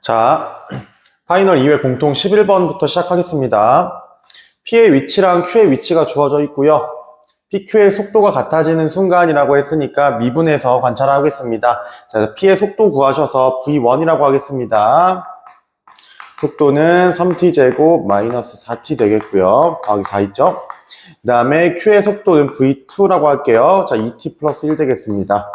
자, 파이널 2회 공통 11번부터 시작하겠습니다. P의 위치랑 Q의 위치가 주어져 있고요. PQ의 속도가 같아지는 순간이라고 했으니까 미분해서 관찰하겠습니다. 자, P의 속도 구하셔서 V1이라고 하겠습니다. 속도는 3t제곱 마이너스 4t 되겠고요. 더하기 4 있죠? 그 다음에 Q의 속도는 V2라고 할게요. 자, 2t 플러스 1 되겠습니다.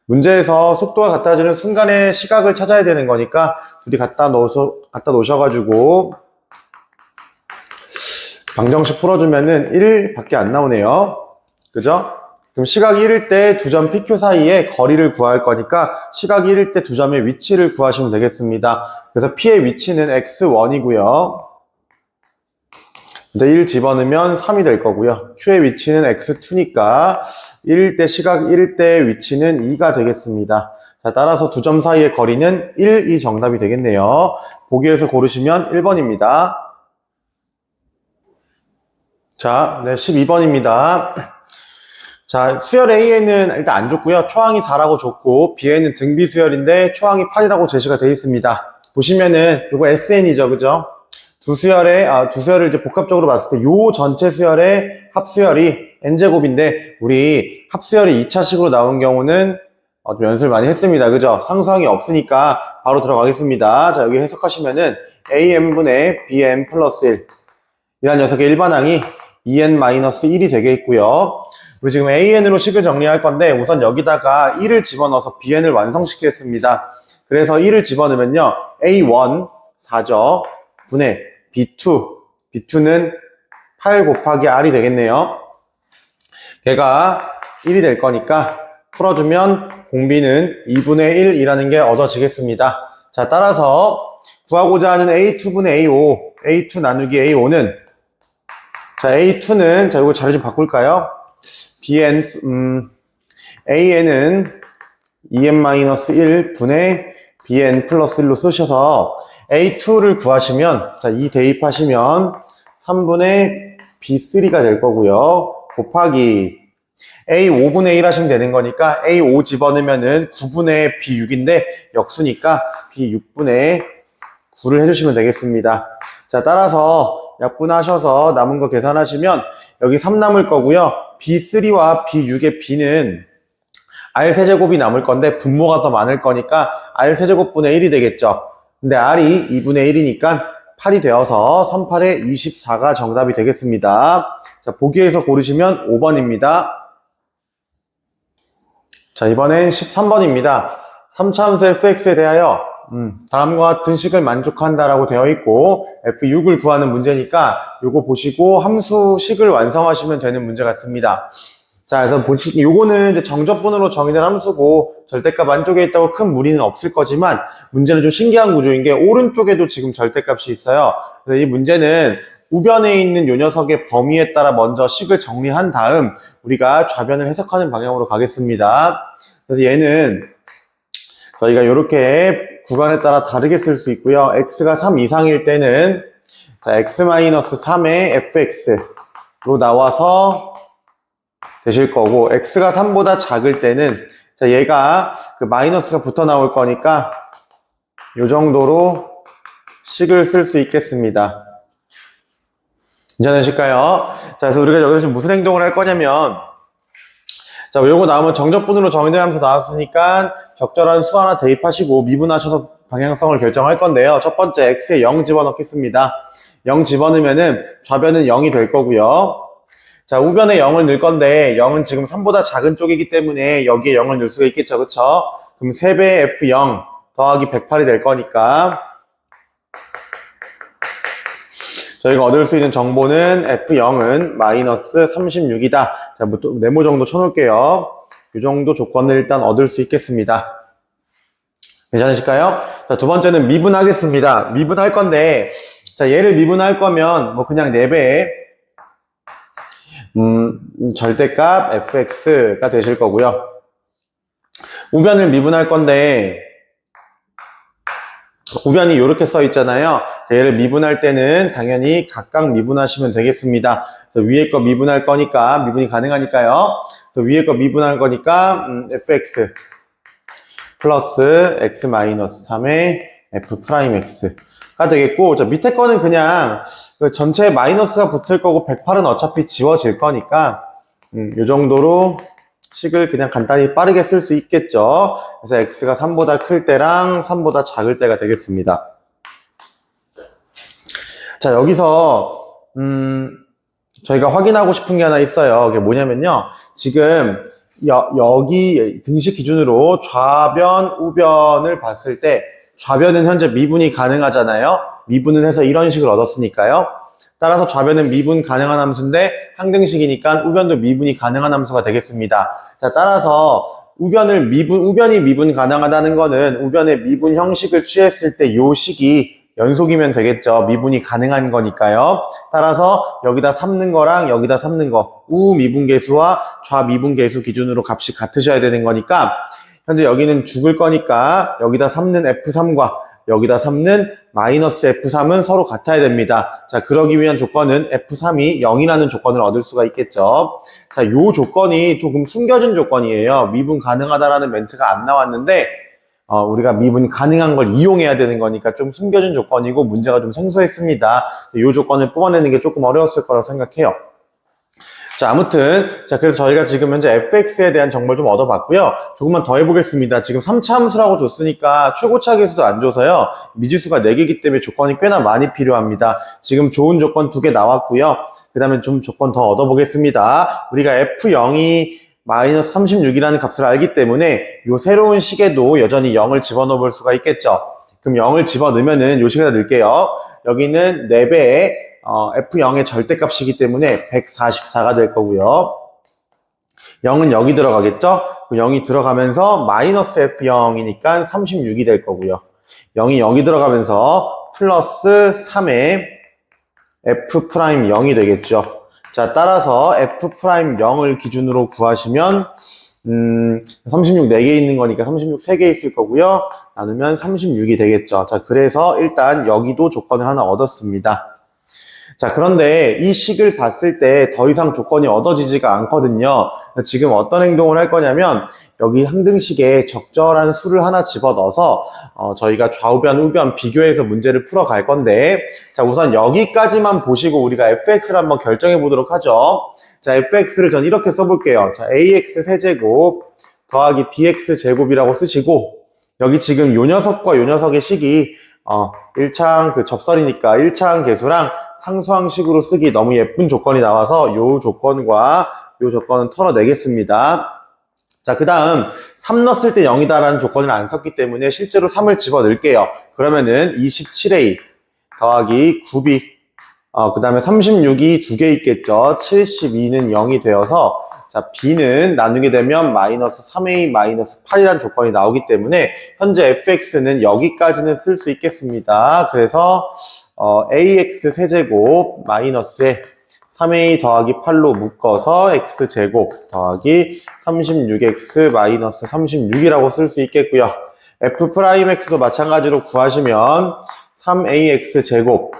문제에서 속도가 같아지는 순간의 시각을 찾아야 되는 거니까 둘이 갖다 놓으셔가지고 방정식 풀어주면은 1밖에 안 나오네요. 그죠? 그럼 시각이 1일 때 두 점 PQ 사이에 거리를 구할 거니까 시각이 1일 때 두 점의 위치를 구하시면 되겠습니다. 그래서 P의 위치는 x1이고요. 이제 1 집어넣으면 3이 될 거고요. Q의 위치는 x2니까 1일 때 시각 1일 때 위치는 2가 되겠습니다. 자, 따라서 두 점 사이의 거리는 1이 정답이 되겠네요. 보기에서 고르시면 1번입니다. 자, 네, 12번입니다. 자, 수열 A에는 일단 안 줬고요. 초항이 4라고 줬고 B에는 등비 수열인데 초항이 8이라고 제시가 되어 있습니다. 보시면은 이거 SN이죠, 그죠? 두 수열을 이제 복합적으로 봤을 때 요 전체 수열의 합수열이 n제곱인데 우리 합수열이 2차식으로 나온 경우는 좀 연습을 많이 했습니다. 그죠? 상수항이 없으니까 바로 들어가겠습니다. 자, 여기 해석하시면은 an분의 bn 플러스 1 이란 녀석의 일반항이 2n-1이 되겠고요. 우리 지금 an으로 식을 정리할 건데 우선 여기다가 1을 집어넣어서 bn을 완성시키겠습니다. 그래서 1을 집어넣으면요. a1 4죠. 분의 b2는 8 곱하기 r이 되겠네요. 걔가 1이 될 거니까 풀어주면 공비는 2분의 1이라는 게 얻어지겠습니다. 자, 따라서 구하고자 하는 a2분의 a5, a2 나누기 a5는 자, a2는 자, 이거 자료 좀 바꿀까요? an은 2n-1 분의 bn 플러스 1로 쓰셔서 a2를 구하시면 자, 이 대입하시면 3분의 b3가 될 거고요. 곱하기 a5분의 1 하시면 되는 거니까 a5 집어넣으면은 9분의 b6인데 역수니까 b6분의 9를 해주시면 되겠습니다. 자, 따라서 약분하셔서 남은 거 계산하시면 여기 3 남을 거고요. b3와 b6의 b는 r세제곱이 남을 건데 분모가 더 많을 거니까 r세제곱분의 1이 되겠죠. 근데 r이 2분의 1이니까 8이 되어서 38에 24가 정답이 되겠습니다. 자, 보기에서 고르시면 5번입니다. 자, 이번엔 13번입니다. 3차함수 fx에 대하여 다음과 같은 식을 만족한다라고 되어 있고 f6을 구하는 문제니까 요거 보시고 함수식을 완성하시면 되는 문제 같습니다. 자, 그래서 요거는 이제 정적분으로 정의된 함수고 절대값 안쪽에 있다고 큰 무리는 없을 거지만 문제는 좀 신기한 구조인 게 오른쪽에도 지금 절대값이 있어요. 그래서 이 문제는 우변에 있는 요 녀석의 범위에 따라 먼저 식을 정리한 다음 우리가 좌변을 해석하는 방향으로 가겠습니다. 그래서 얘는 저희가 이렇게 구간에 따라 다르게 쓸 수 있고요. x가 3 이상일 때는 자, x-3의 fx로 나와서 되실 거고 x가 3보다 작을 때는 자, 얘가 그 마이너스가 붙어 나올 거니까 요 정도로 식을 쓸 수 있겠습니다. 괜찮으실까요? 자, 그래서 우리가 여기서 지금 무슨 행동을 할 거냐면 자, 요거 나오면 정적분으로 정의된 함수 나왔으니까 적절한 수 하나 대입하시고 미분하셔서 방향성을 결정할 건데요. 첫 번째 x에 0 집어넣겠습니다. 0 집어넣으면은 좌변은 0이 될 거고요. 자, 우변에 0을 넣을 건데 0은 지금 3보다 작은 쪽이기 때문에 여기에 0을 넣을 수가 있겠죠. 그쵸? 그럼 3배의 f0 더하기 108이 될 거니까 저희가 얻을 수 있는 정보는 f0은 마이너스 36이다. 자, 뭐 또 네모 정도 쳐놓을게요. 이 정도 조건을 일단 얻을 수 있겠습니다. 괜찮으실까요? 자, 두 번째는 미분하겠습니다. 미분할 건데 자, 얘를 미분할 거면 뭐 그냥 4배 절대값 fx가 되실 거고요. 우변을 미분할 건데 우변이 이렇게 써 있잖아요. 얘를 미분할 때는 당연히 각각 미분하시면 되겠습니다. 그래서 위에 거 미분할 거니까 미분이 가능하니까요. 그래서 위에 거 미분할 거니까 fx 플러스 x-3의 F'X가 되겠고, 자, 밑에 거는 그냥 그 전체에 마이너스가 붙을 거고 108은 어차피 지워질 거니까 요 정도로 식을 그냥 간단히 빠르게 쓸 수 있겠죠. 그래서 X가 3보다 클 때랑 3보다 작을 때가 되겠습니다. 자, 여기서 저희가 확인하고 싶은 게 하나 있어요. 그게 뭐냐면요. 지금 여기 등식 기준으로 좌변, 우변을 봤을 때 좌변은 현재 미분이 가능하잖아요. 미분을 해서 이런 식을 얻었으니까요. 따라서 좌변은 미분 가능한 함수인데 항등식이니까 우변도 미분이 가능한 함수가 되겠습니다. 자, 따라서 우변이 미분 가능하다는 거는 우변의 미분 형식을 취했을 때 요 식이 연속이면 되겠죠. 미분이 가능한 거니까요. 따라서 여기다 삼는 거랑 여기다 삼는 거, 우 미분계수와 좌 미분계수 기준으로 값이 같으셔야 되는 거니까 현재 여기는 죽을 거니까 여기다 삼는 F3과 여기다 삼는 마이너스 F3은 서로 같아야 됩니다. 자, 그러기 위한 조건은 F3이 0이라는 조건을 얻을 수가 있겠죠. 자, 요 조건이 조금 숨겨진 조건이에요. 미분 가능하다라는 멘트가 안 나왔는데 우리가 미분 가능한 걸 이용해야 되는 거니까 좀 숨겨진 조건이고 문제가 좀 생소했습니다. 이 조건을 뽑아내는 게 조금 어려웠을 거라고 생각해요. 자, 아무튼 자, 그래서 저희가 지금 현재 fx에 대한 정보를 좀 얻어봤고요. 조금만 더 해보겠습니다. 지금 3차 함수라고 줬으니까 최고차 계수도 안 줘서요. 미지수가 4개이기 때문에 조건이 꽤나 많이 필요합니다. 지금 좋은 조건 2개 나왔고요. 그 다음에 좀 조건 더 얻어보겠습니다. 우리가 f0이 마이너스 36이라는 값을 알기 때문에 이 새로운 식에도 여전히 0을 집어넣어 볼 수가 있겠죠. 그럼 0을 집어넣으면은 요 식에다 넣을게요. 여기는 4배의 F0의 절대값이기 때문에 144가 될 거고요. 0은 여기 들어가겠죠? 0이 들어가면서 마이너스 F0이니까 36이 될 거고요. 0이 여기 들어가면서 플러스 3의 F'0이 되겠죠. 자, 따라서 F'0을 기준으로 구하시면 36 4개 있는 거니까 36 3개 있을 거고요. 나누면 36이 되겠죠. 자, 그래서 일단 여기도 조건을 하나 얻었습니다. 자, 그런데 이 식을 봤을 때 더 이상 조건이 얻어지지가 않거든요. 지금 어떤 행동을 할 거냐면 여기 항등식에 적절한 수를 하나 집어넣어서 저희가 좌우변, 우변 비교해서 문제를 풀어갈 건데 자, 우선 여기까지만 보시고 우리가 fx를 한번 결정해 보도록 하죠. 자, fx를 전 이렇게 써볼게요. 자, ax 세제곱 더하기 bx 제곱이라고 쓰시고 여기 지금 요 녀석과 요 녀석의 식이 1차항 그 접선이니까 1차항 계수랑 상수항식으로 쓰기 너무 예쁜 조건이 나와서 요 조건과 요 조건은 털어내겠습니다. 자, 그 다음 3 넣었을 때 0이다라는 조건을 안 썼기 때문에 실제로 3을 집어넣을게요. 그러면은 27a 더하기 9b 그 다음에 36이 2개 있겠죠. 72는 0이 되어서 자, b는 나누게 되면 마이너스 3a 마이너스 8이라는 조건이 나오기 때문에 현재 fx는 여기까지는 쓸 수 있겠습니다. 그래서 ax 세제곱 마이너스에 3a 더하기 8로 묶어서 x제곱 더하기 36x 마이너스 36이라고 쓸 수 있겠고요. f'x도 마찬가지로 구하시면 3ax 제곱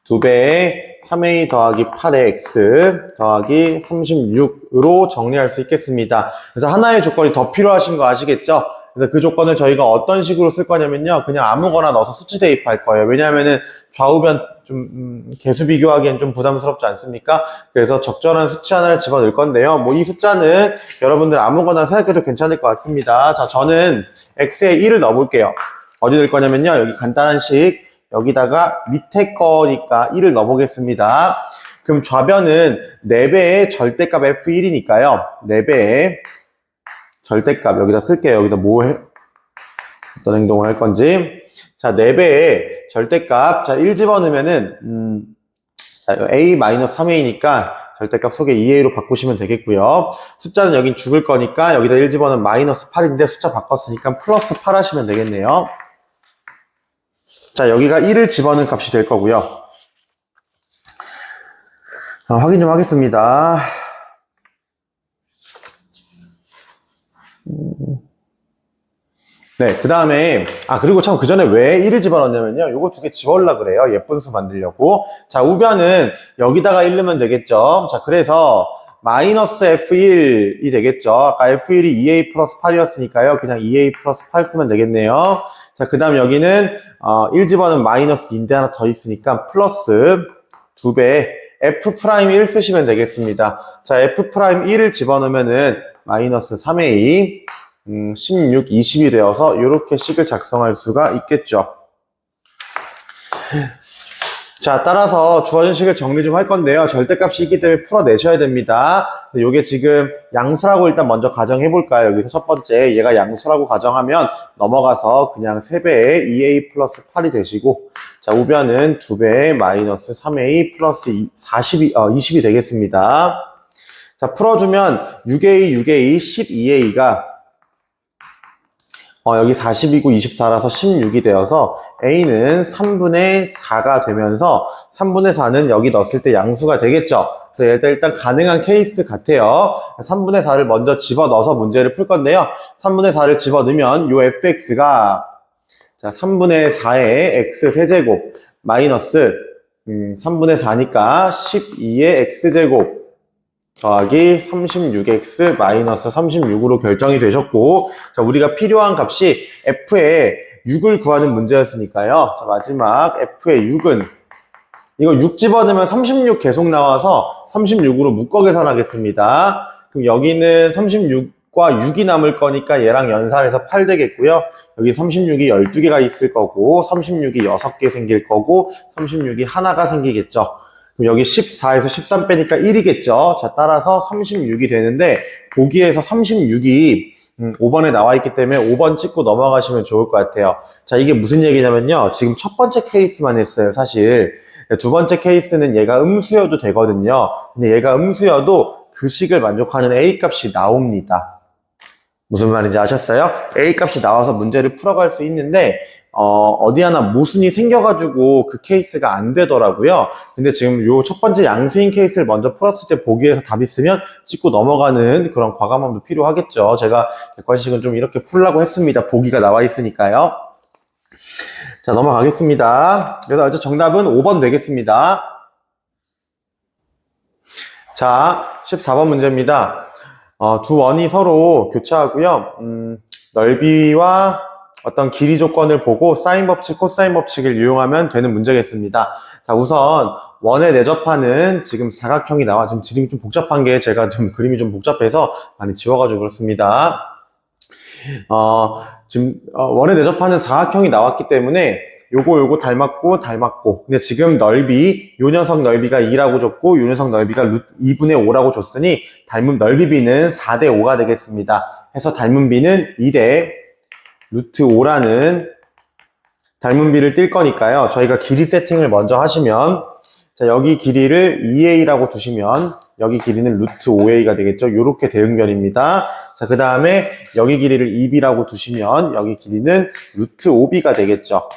2배의 3a 더하기 8의 x 더하기 36으로 정리할 수 있겠습니다. 그래서 하나의 조건이 더 필요하신 거 아시겠죠? 그래서 그 조건을 저희가 어떤 식으로 쓸 거냐면요. 그냥 아무거나 넣어서 수치 대입할 거예요. 왜냐하면은 좌우변 좀 개수 비교하기엔 좀 부담스럽지 않습니까? 그래서 적절한 수치 하나를 집어넣을 건데요. 뭐 이 숫자는 여러분들 아무거나 생각해도 괜찮을 것 같습니다. 자, 저는 x에 1을 넣어볼게요. 어디 넣을 거냐면요. 여기 간단한 식 여기다가 밑에 거니까 1을 넣어보겠습니다. 그럼 좌변은 4배의 절대값 F1이니까요. 4배의 절대값 여기다 쓸게요. 여기다 어떤 행동을 할 건지. 자, 4배의 절대값. 자, 1 집어넣으면은, 자, A-3A니까 절대값 속에 2A로 바꾸시면 되겠고요. 숫자는 여긴 죽을 거니까 여기다 1 집어넣으면 마이너스 8인데 숫자 바꿨으니까 플러스 8 하시면 되겠네요. 자, 여기가 1을 집어넣은 값이 될 거고요. 확인 좀 하겠습니다. 네, 그 다음에, 그리고 참 그 전에 왜 1을 집어넣냐면요. 요거 2개 집어넣으려고 그래요. 예쁜 수 만들려고. 자, 우변은 여기다가 1 넣으면 되겠죠. 자, 그래서 마이너스 F1이 되겠죠. 아까 F1이 2A 플러스 8이었으니까요. 그냥 2A 플러스 8 쓰면 되겠네요. 자, 그 다음 여기는 1 집어넣으면 마이너스 2인데 하나 더 있으니까 플러스 2배 F'1 쓰시면 되겠습니다. 자, F'1을 집어넣으면은 마이너스 3a 16, 20이 되어서 이렇게 식을 작성할 수가 있겠죠. 자, 따라서 주어진 식을 정리 좀 할 건데요. 절대값이 있기 때문에 풀어내셔야 됩니다. 요게 지금 양수라고 일단 먼저 가정해 볼까요? 여기서 첫 번째, 얘가 양수라고 가정하면 넘어가서 그냥 3배의 2a 플러스 8이 되시고, 자, 우변은 2배의 마이너스 3a 플러스 20이 되겠습니다. 자, 풀어주면 6a, 6a, 12a가 여기 40이고 24라서 16이 되어서 a는 3분의 4가 되면서 3분의 4는 여기 넣었을 때 양수가 되겠죠. 그래서 일단 가능한 케이스 같아요. 3분의 4를 먼저 집어넣어서 문제를 풀 건데요. 3분의 4를 집어넣으면 요 fx가 자 3분의 4의 x 세제곱 마이너스 3분의 4니까 12의 x제곱 더하기 36x 마이너스 36으로 결정이 되셨고, 자, 우리가 필요한 값이 f에 6을 구하는 문제였으니까요. 자, 마지막 f의 6은 이거 6 집어넣으면 36 계속 나와서 36으로 묶어 계산하겠습니다. 그럼 여기는 36과 6이 남을 거니까 얘랑 연산해서 8 되겠고요. 여기 36이 12개가 있을 거고 36이 6개 생길 거고 36이 하나가 생기겠죠. 그럼 여기 14에서 13 빼니까 1이겠죠. 자, 따라서 36이 되는데 보기에서 36이 5번에 나와 있기 때문에 5번 찍고 넘어가시면 좋을 것 같아요. 자, 이게 무슨 얘기냐면요. 지금 첫 번째 케이스만 했어요, 사실. 두 번째 케이스는 얘가 음수여도 되거든요. 근데 얘가 음수여도 그 식을 만족하는 A 값이 나옵니다. 무슨 말인지 아셨어요? A 값이 나와서 문제를 풀어갈 수 있는데 어디 하나 모순이 생겨가지고 그 케이스가 안 되더라고요. 근데 지금 요 첫 번째 양수인 케이스를 먼저 풀었을 때 보기에서 답 있으면 찍고 넘어가는 그런 과감함도 필요하겠죠. 제가 객관식은 좀 이렇게 풀라고 했습니다. 보기가 나와 있으니까요. 자, 넘어가겠습니다. 그래서 이제 정답은 5번 되겠습니다. 자, 14번 문제입니다. 두 원이 서로 교차하고요. 넓이와 어떤 길이 조건을 보고 사인 법칙, 코사인 법칙을 이용하면 되는 문제겠습니다. 자, 우선 원에 내접하는 지금 사각형이 나와. 지금 지름이 좀 복잡한 게 제가 좀 그림이 좀 복잡해서 많이 지워가지고 그렇습니다. 지금 원에 내접하는 사각형이 나왔기 때문에 요거 닮았고 근데 지금 넓이 요 녀석 넓이가 2라고 줬고 요 녀석 넓이가 2분의 5라고 줬으니 닮은 넓이 b는 4대 5가 되겠습니다. 해서 닮은 b는 2대 루트 5라는 닮은 b를 띨 거니까요. 저희가 길이 세팅을 먼저 하시면 자, 여기 길이를 2a라고 두시면 여기 길이는 루트 5a가 되겠죠. 요렇게 대응변입니다. 자, 그 다음에 여기 길이를 2b라고 두시면 여기 길이는 루트 5b가 되겠죠.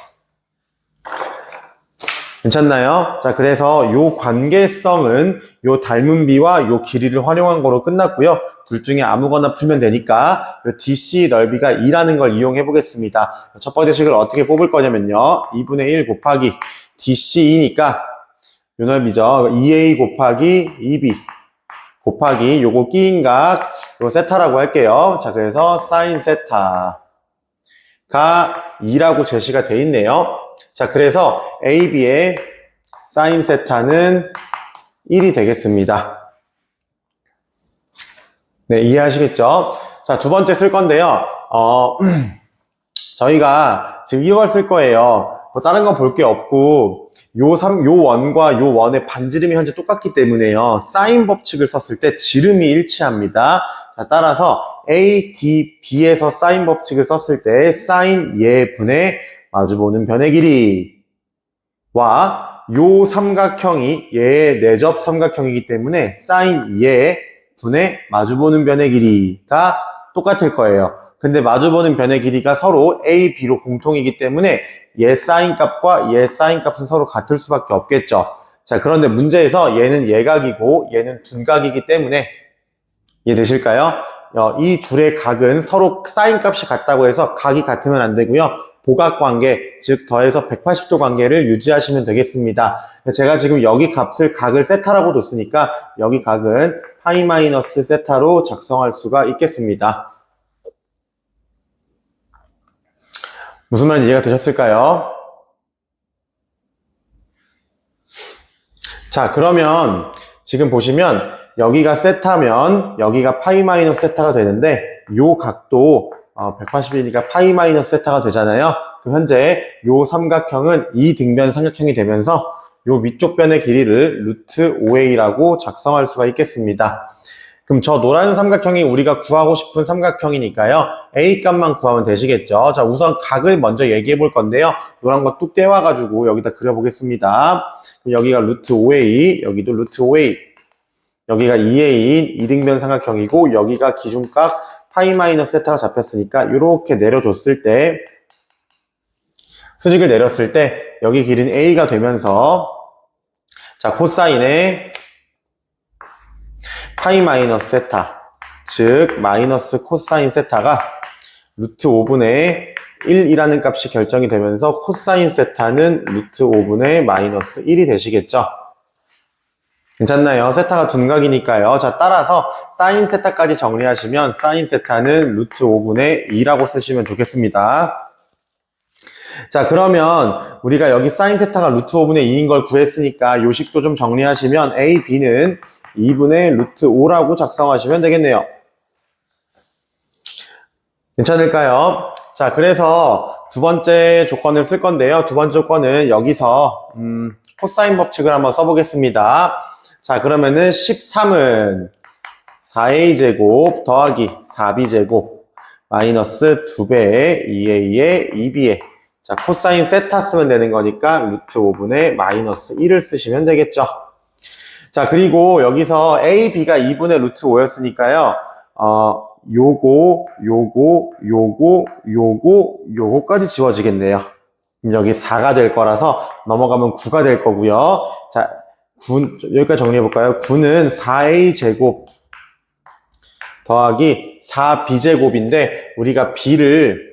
괜찮나요? 자, 그래서 요 관계성은 요 닮은 b와 요 길이를 활용한 거로 끝났고요. 둘 중에 아무거나 풀면 되니까 요 DC 넓이가 2라는 걸 이용해 보겠습니다. 첫 번째 식을 어떻게 뽑을 거냐면요. 2분의 1 곱하기 DC2니까 요 넓이죠. 2a 곱하기 2b 곱하기 요거 끼인 각 요거 세타라고 할게요. 자, 그래서 사인 세타가 2라고 제시가 돼 있네요. 자, 그래서 AB의 사인 세타는 1이 되겠습니다. 네, 이해하시겠죠? 자, 두 번째 쓸 건데요. 저희가 지금 이걸 쓸 거예요. 뭐 다른 건 볼 게 없고, 요 원과 요 원의 반지름이 현재 똑같기 때문에요. 사인 법칙을 썼을 때 지름이 일치합니다. 자, 따라서 A, D, B에서 사인 법칙을 썼을 때 사인 예분의 마주보는 변의 길이와 요 삼각형이 얘의 내접 삼각형이기 때문에 사인 예 분의 마주보는 변의 길이가 똑같을 거예요. 근데 마주보는 변의 길이가 서로 A, B로 공통이기 때문에 얘 사인 값과 얘 사인 값은 서로 같을 수밖에 없겠죠. 자, 그런데 문제에서 얘는 예각이고 얘는 둔각이기 때문에 이해되실까요? 이 둘의 각은 서로 사인 값이 같다고 해서 각이 같으면 안 되고요. 보각관계, 즉 더해서 180도 관계를 유지하시면 되겠습니다. 제가 지금 여기 값을 각을 세타라고 뒀으니까 여기 각은 파이 마이너스 세타로 작성할 수가 있겠습니다. 무슨 말인지 이해가 되셨을까요? 자, 그러면 지금 보시면 여기가 세타면 여기가 파이 마이너스 세타가 되는데 요 각도 180이니까 파이 마이너스 세타가 되잖아요. 그럼 현재 요 삼각형은 이 등변 삼각형이 되면서 요 위쪽 변의 길이를 루트 5a라고 작성할 수가 있겠습니다. 그럼 저 노란 삼각형이 우리가 구하고 싶은 삼각형이니까요. a 값만 구하면 되시겠죠. 자, 우선 각을 먼저 얘기해 볼 건데요. 노란 거 뚝 떼와가지고 여기다 그려보겠습니다. 그럼 여기가 루트 5a, 여기도 루트 5a. 여기가 2a인 이등변 삼각형이고 여기가 기준각 파이 마이너스 세타가 잡혔으니까 이렇게 내려줬을 때 수직을 내렸을 때 여기 길이는 a가 되면서 자 코사인의 파이 마이너스 세타 즉 마이너스 코사인 세타가 루트 5분의 1이라는 값이 결정이 되면서 코사인 세타는 루트 5분의 마이너스 1이 되시겠죠. 괜찮나요? 세타가 둔각이니까요. 자, 따라서 사인 세타까지 정리하시면 사인 세타는 루트 5분의 2라고 쓰시면 좋겠습니다. 자, 그러면 우리가 여기 사인 세타가 루트 5분의 2인 걸 구했으니까 요식도 좀 정리하시면 a, b는 2분의 루트 5라고 작성하시면 되겠네요. 괜찮을까요? 자, 그래서 두 번째 조건을 쓸 건데요. 두 번째 조건은 여기서 코사인 법칙을 한번 써보겠습니다. 자, 그러면은 13은 4a제곱 더하기 4b제곱 마이너스 2배의 2a의 2b의 자, 코사인 세타 쓰면 되는 거니까 루트 5분의 마이너스 1을 쓰시면 되겠죠. 자, 그리고 여기서 a, b가 2분의 루트 5였으니까요. 요거까지 지워지겠네요. 그럼 여기 4가 될 거라서 넘어가면 9가 될 거고요. 자, 여기까지 정리해볼까요? 9는 4a제곱 더하기 4b제곱인데 우리가 b를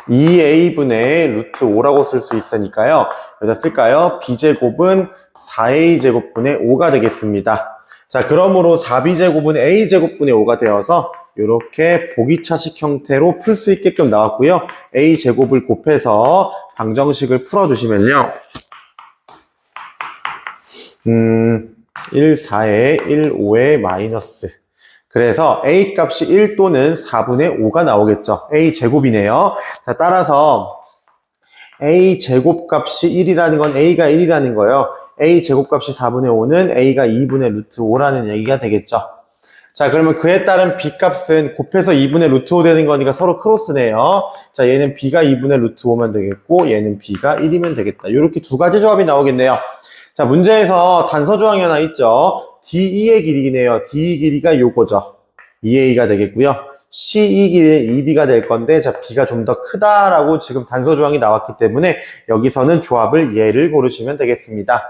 2a분의 루트 5라고 쓸 수 있으니까요. 여기다 쓸까요? b제곱은 4a제곱분의 5가 되겠습니다. 자, 그러므로 4b제곱은 a제곱분의 5가 되어서 이렇게 보기차식 형태로 풀 수 있게끔 나왔고요. a제곱을 곱해서 방정식을 풀어주시면요. 1, 4에 1, 5에 마이너스. 그래서 a 값이 1 또는 4분의 5가 나오겠죠. a 제곱이네요. 자, 따라서 a 제곱 값이 1이라는 건 a가 1이라는 거예요. a 제곱 값이 4분의 5는 a가 2분의 루트 5라는 얘기가 되겠죠. 자, 그러면 그에 따른 b 값은 곱해서 2분의 루트 5 되는 거니까 서로 크로스네요. 자, 얘는 b가 2분의 루트 5면 되겠고 얘는 b가 1이면 되겠다. 이렇게 두 가지 조합이 나오겠네요. 자, 문제에서 단서 조항이 하나 있죠. DE의 길이네요. DE 길이가 요거죠. 2A가 되겠고요. CE 길이는 2B가 될 건데, 자, B가 좀 더 크다라고 지금 단서 조항이 나왔기 때문에 여기서는 조합을 얘를 고르시면 되겠습니다.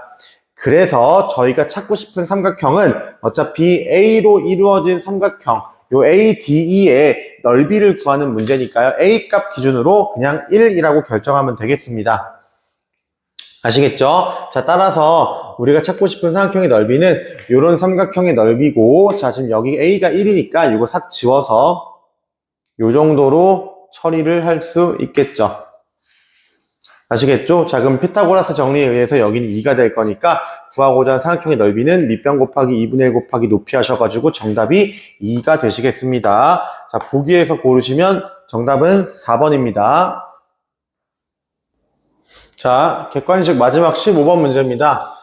그래서 저희가 찾고 싶은 삼각형은 어차피 A로 이루어진 삼각형, 요 ADE의 넓이를 구하는 문제니까요. A 값 기준으로 그냥 1이라고 결정하면 되겠습니다. 아시겠죠? 자, 따라서 우리가 찾고 싶은 삼각형의 넓이는 이런 삼각형의 넓이고, 자, 지금 여기 A가 1이니까 이거 싹 지워서 요 정도로 처리를 할 수 있겠죠. 아시겠죠? 자, 그럼 피타고라스 정리에 의해서 여기는 2가 될 거니까 구하고자 하는 삼각형의 넓이는 밑변 곱하기 2분의 1 곱하기 높이 하셔가지고 정답이 2가 되시겠습니다. 자, 보기에서 고르시면 정답은 4번입니다. 자, 객관식 마지막 15번 문제입니다.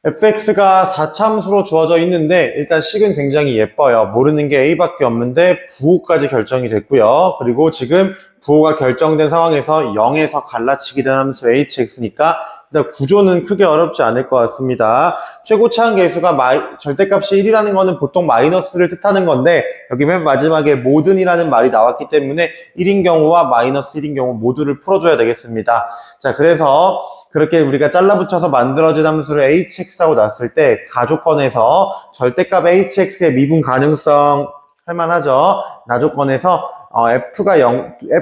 fx가 4참수로 주어져 있는데 일단 식은 굉장히 예뻐요. 모르는 게 a밖에 없는데 부호까지 결정이 됐고요. 그리고 지금 부호가 결정된 상황에서 0에서 갈라치기 된 함수 hx니까 일단 구조는 크게 어렵지 않을 것 같습니다. 최고차항 계수가 절대값이 1이라는 거는 보통 마이너스를 뜻하는 건데 여기 맨 마지막에 모든이라는 말이 나왔기 때문에 1인 경우와 마이너스 1인 경우 모두를 풀어줘야 되겠습니다. 자, 그래서 그렇게 우리가 잘라붙여서 만들어진 함수를 hx하고 놨을 때 가조건에서 절대값 hx의 미분 가능성 할만하죠. 나조건에서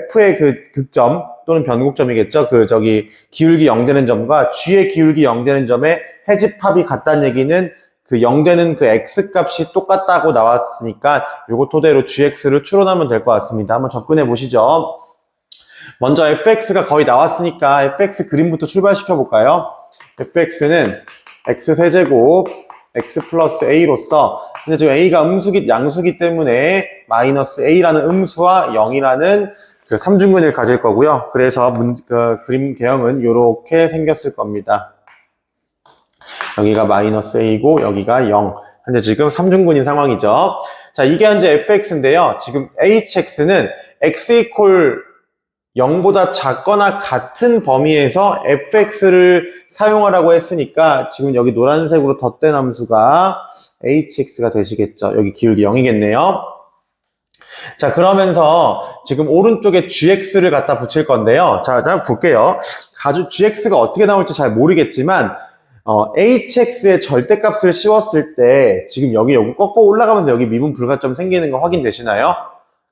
f의 그 득점 또는 변곡점이겠죠. 기울기 0 되는 점과 g의 기울기 0 되는 점의 해집합이 같다는 얘기는 그 0 되는 그 x 값이 똑같다고 나왔으니까 요거 토대로 gx를 추론하면 될 것 같습니다. 한번 접근해 보시죠. 먼저 fx가 거의 나왔으니까 fx 그림부터 출발시켜 볼까요? fx는 x세제곱 x 플러스 a로서 근데 지금 a가 양수기 때문에 마이너스 a라는 음수와 0이라는 그 삼중근을 가질 거고요. 그래서 그림 개형은 이렇게 생겼을 겁니다. 여기가 마이너스 a고 여기가 0. 현재 지금 삼중근인 상황이죠. 자, 이게 현재 fx인데요. 지금 hx는 x 이퀄 0보다 작거나 같은 범위에서 fx를 사용하라고 했으니까 지금 여기 노란색으로 덧댄 함수가 hx가 되시겠죠. 여기 기울기 0이겠네요. 자, 그러면서 지금 오른쪽에 gx를 갖다 붙일 건데요. 자, 일단 볼게요. gx가 어떻게 나올지 잘 모르겠지만 hx의 절대값을 씌웠을 때 지금 여기 꺾어 올라가면서 여기 미분 불가점 생기는 거 확인되시나요?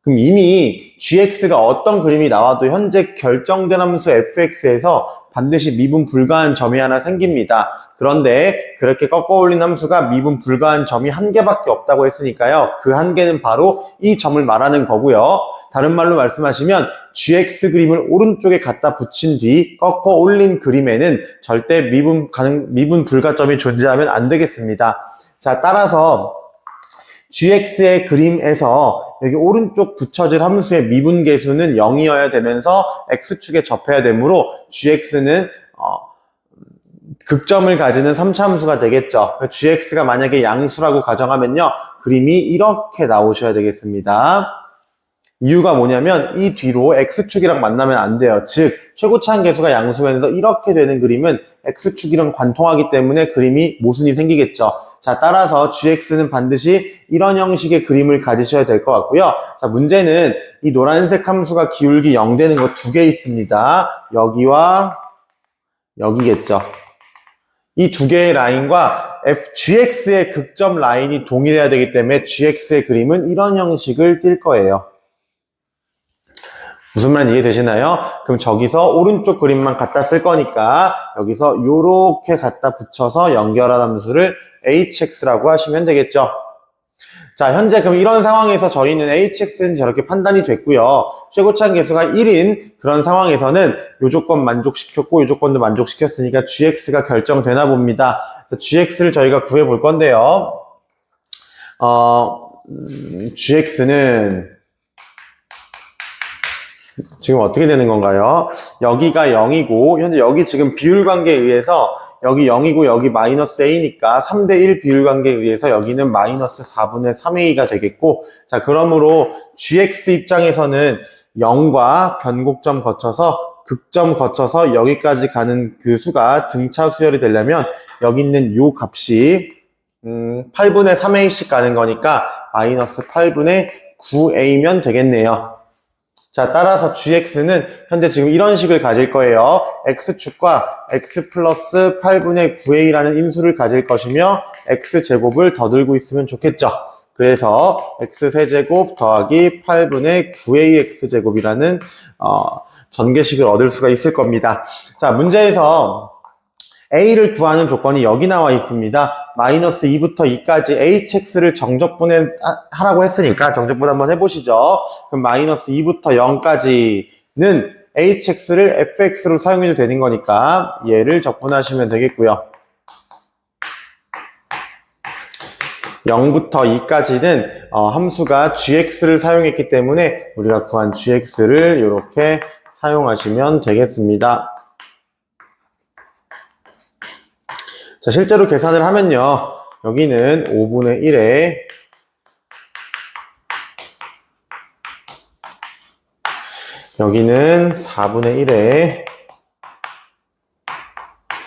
그럼 이미 gx가 어떤 그림이 나와도 현재 결정된 함수 fx에서 반드시 미분 불가한 점이 하나 생깁니다. 그런데 그렇게 꺾어 올린 함수가 미분 불가한 점이 한 개밖에 없다고 했으니까요. 그 한 개는 바로 이 점을 말하는 거고요. 다른 말로 말씀하시면 gx 그림을 오른쪽에 갖다 붙인 뒤 꺾어 올린 그림에는 절대 미분 불가점이 존재하면 안 되겠습니다. 자, 따라서 gx의 그림에서 여기 오른쪽 붙여질 함수의 미분 계수는 0이어야 되면서 x축에 접해야 되므로 gx는 극점을 가지는 3차 함수가 되겠죠. gx가 만약에 양수라고 가정하면요. 그림이 이렇게 나오셔야 되겠습니다. 이유가 뭐냐면 이 뒤로 x축이랑 만나면 안 돼요. 즉 최고차항 계수가 양수면서 이렇게 되는 그림은 x축이랑 관통하기 때문에 그림이 모순이 생기겠죠. 자, 따라서 gx는 반드시 이런 형식의 그림을 가지셔야 될 것 같고요. 자, 문제는 이 노란색 함수가 기울기 0 되는 거 두 개 있습니다. 여기와 여기겠죠. 이 두 개의 라인과 gx의 극점 라인이 동일해야 되기 때문에 gx의 그림은 이런 형식을 띌 거예요. 무슨 말인지 이해되시나요? 그럼 저기서 오른쪽 그림만 갖다 쓸 거니까 여기서 요렇게 갖다 붙여서 연결한 함수를 hx라고 하시면 되겠죠. 자, 현재 그럼 이런 상황에서 저희는 hx는 저렇게 판단이 됐고요. 최고차항 계수가 1인 그런 상황에서는 요 조건 만족시켰고 요 조건도 만족시켰으니까 gx가 결정되나 봅니다. 그래서 gx를 저희가 구해 볼 건데요. gx는 지금 어떻게 되는 건가요? 여기가 0이고 현재 여기 지금 비율관계에 의해서 여기 0이고 여기 마이너스 a니까 3대1 비율관계에 의해서 여기는 마이너스 4분의 3a가 되겠고 자 그러므로 gx 입장에서는 0과 변곡점 거쳐서 극점 거쳐서 여기까지 가는 그 수가 등차 수열이 되려면 여기 있는 요 값이 8분의 3a씩 가는 거니까 마이너스 8분의 9a면 되겠네요. 자, 따라서 gx는 현재 지금 이런 식을 가질 거예요. x축과 x 플러스 8분의 9a라는 인수를 가질 것이며 x제곱을 더 들고 있으면 좋겠죠. 그래서 x세제곱 더하기 8분의 9ax제곱이라는 전개식을 얻을 수가 있을 겁니다. 자, 문제에서 a를 구하는 조건이 여기 나와 있습니다. 마이너스 2부터 2까지 hx를 정적분해 하라고 했으니까 정적분 한번 해보시죠. 그럼 마이너스 2부터 0까지는 hx를 fx로 사용해도 되는 거니까 얘를 적분하시면 되겠고요. 0부터 2까지는 함수가 gx를 사용했기 때문에 우리가 구한 gx를 이렇게 사용하시면 되겠습니다. 자, 실제로 계산을 하면요. 여기는 5분의 1에 여기는 4분의 1에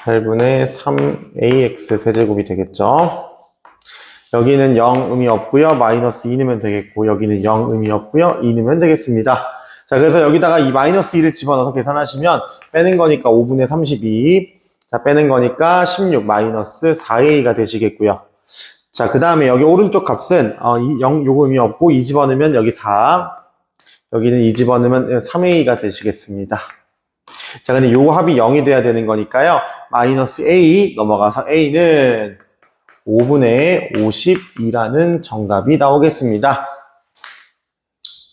8분의 3ax 세제곱이 되겠죠. 여기는 0 의미 없고요. 마이너스 2 넣으면 되겠고 여기는 0 의미 없고요. 2 넣으면 되겠습니다. 자, 그래서 여기다가 이 마이너스 2를 집어넣어서 계산하시면 빼는 거니까 5분의 32 자, 빼는 거니까 16 마이너스 4a가 되시겠고요. 자, 그 다음에 여기 오른쪽 값은 0 요거 의미 없고 2 집어넣으면 여기 4 여기는 2 집어넣으면 3a가 되시겠습니다. 자, 근데 요 합이 0이 돼야 되는 거니까요. 마이너스 a 넘어가서 a는 5분의 52라는 정답이 나오겠습니다.